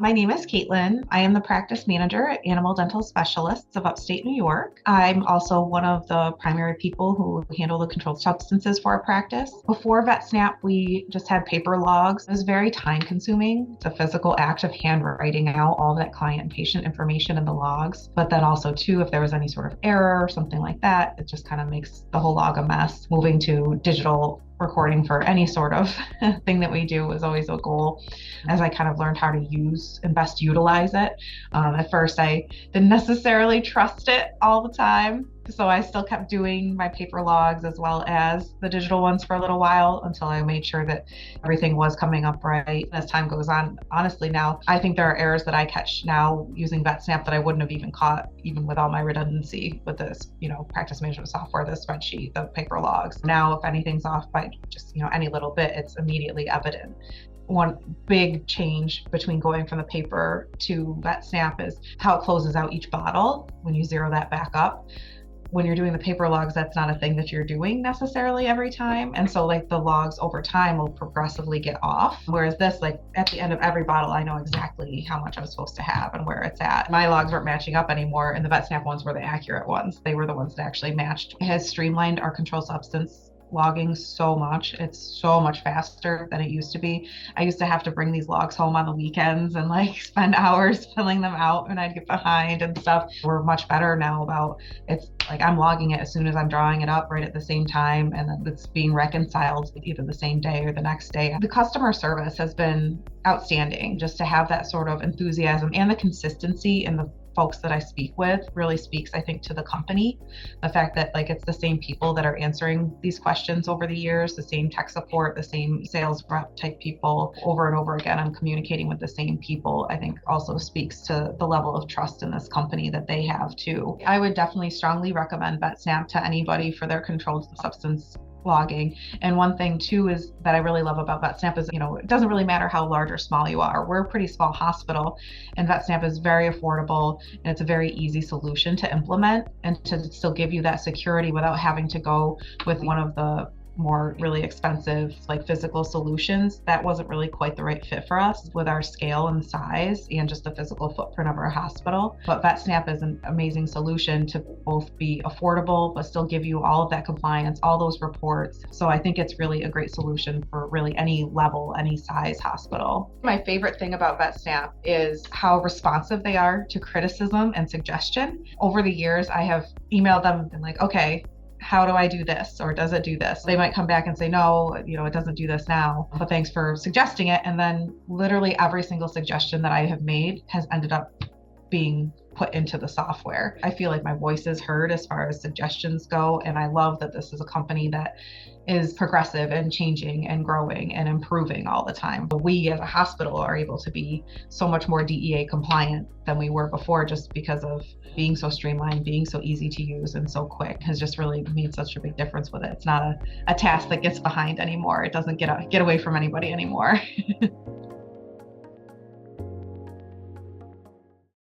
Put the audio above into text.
My name is Caitlin. I am the practice manager at Animal Dental Specialists of Upstate New York. I'm also one of the primary people who handle the controlled substances for our practice. Before VetSnap, we just had paper logs. It was very time consuming. It's a physical act of handwriting out all that client and patient information in the logs. But then also too, if there was any sort of error or something like that, it just kind of makes the whole log a mess. Moving to digital recording for any sort of thing that we do was always a goal as I kind of learned how to use and best utilize it. At first, I didn't necessarily trust it all the time. So I still kept doing my paper logs as well as the digital ones for a little while until I made sure that everything was coming up right. As time goes on, honestly, now I think there are errors that I catch now using VetSnap that I wouldn't have even caught even with all my redundancy with this, practice management software, the spreadsheet, the paper logs. Now, if anything's off by just, any little bit, it's immediately evident. One big change between going from the paper to VetSnap is how it closes out each bottle when you zero that back up. When you're doing the paper logs, that's not a thing that you're doing necessarily every time. And so the logs over time will progressively get off. Whereas this, at the end of every bottle, I know exactly how much I'm supposed to have and where it's at. My logs weren't matching up anymore, and the VetSnap ones were the accurate ones. They were the ones that actually matched. It has streamlined our control substance logging so much. It's so much faster than it used to be. I used to have to bring these logs home on the weekends and spend hours filling them out, and I'd get behind and stuff. We're much better now about it's I'm logging it as soon as I'm drawing it up right at the same time, and then it's being reconciled either the same day or the next day. The customer service has been outstanding. Just to have that sort of enthusiasm and the consistency in the folks that I speak with really speaks, I think, to the company. The fact that it's the same people that are answering these questions over the years, the same tech support, the same sales rep type people over and over again. I'm communicating with the same people, I think also speaks to the level of trust in this company that they have too. I would definitely strongly recommend VetSnap to anybody for their controlled substance logging. And one thing too is that I really love about VetSnap is, it doesn't really matter how large or small you are. We're a pretty small hospital, and VetSnap is very affordable, and it's a very easy solution to implement and to still give you that security without having to go with one of the more really expensive physical solutions. That wasn't really quite the right fit for us with our scale and size and just the physical footprint of our hospital. But VetSnap is an amazing solution to both be affordable but still give you all of that compliance, all those reports. So I think it's really a great solution for really any level, any size hospital. My favorite thing about VetSnap is how responsive they are to criticism and suggestion. Over the years, I have emailed them and okay, how do I do this? Or does it do this? They might come back and say, no, it doesn't do this now, but thanks for suggesting it. And then literally every single suggestion that I have made has ended up being put into the software. I feel like my voice is heard as far as suggestions go. And I love that this is a company that is progressive and changing and growing and improving all the time. We as a hospital are able to be so much more DEA compliant than we were before, just because of being so streamlined, being so easy to use and so quick has just really made such a big difference with it. It's not a task that gets behind anymore. It doesn't get away from anybody anymore.